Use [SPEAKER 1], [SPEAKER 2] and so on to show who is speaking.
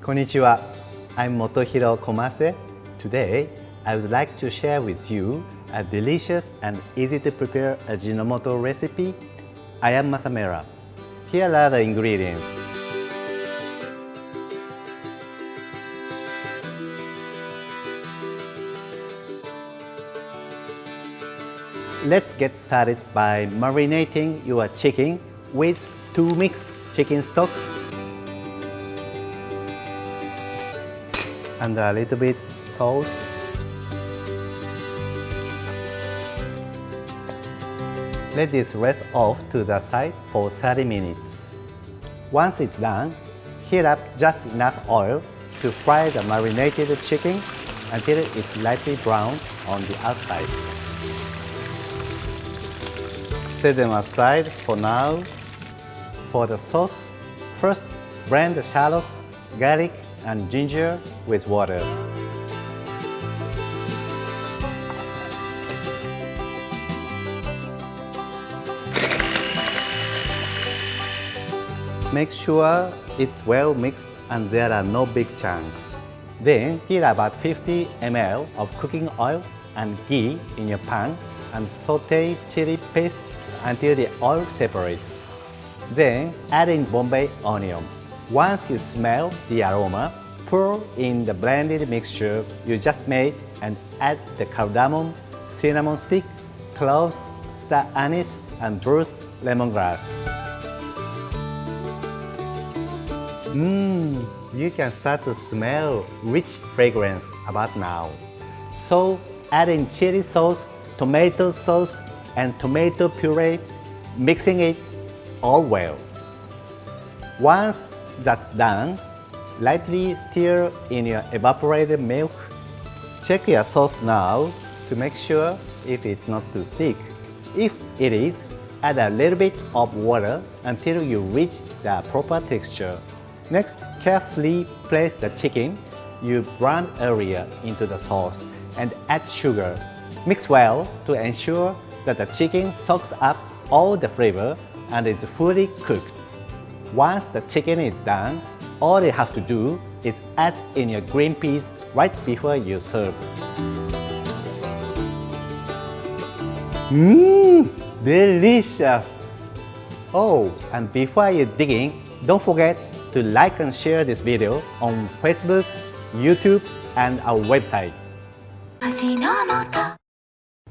[SPEAKER 1] Konnichiwa, I'm Motohiro Komase. Today, I would like to share with you a delicious and easy to prepare Ajinomoto recipe, Ayam Masak Merah. Here are the ingredients. Let's get started by marinating your chicken with 2 mixed chicken stock and a little bit salt. Let this rest off to the side for 30 minutes. Once it's done, heat up just enough oil to fry the marinated chicken until it's lightly brown on the outside. Set them aside for now. For the sauce, first blend the shallots, garlic, and ginger with water. Make sure it's well mixed and there are no big chunks. Then heat about 50 ml of cooking oil and ghee in your pan and saute chili paste until the oil separates. Then add in Bombay onion. Once you smell the aroma, pour in the blended mixture you just made and add the cardamom, cinnamon stick, cloves, star anise, and bruised lemongrass. You can start to smell rich fragrance about now. So add in chili sauce, tomato sauce, and tomato puree, mixing it all well. Once that's done, lightly stir in your evaporated milk. Check your sauce now to make sure if it's not too thick. If it is, add a little bit of water until you reach the proper texture. Next, carefully place the chicken you browned earlier into the sauce and add sugar. Mix well to ensure that the chicken soaks up all the flavor and is fully cooked. Once the chicken is done, all you have to do is add in your green peas right before you serve. Delicious! Oh, and before you dig in, don't forget to like and share this video on Facebook, YouTube, and our website.
[SPEAKER 2] Ajinomoto.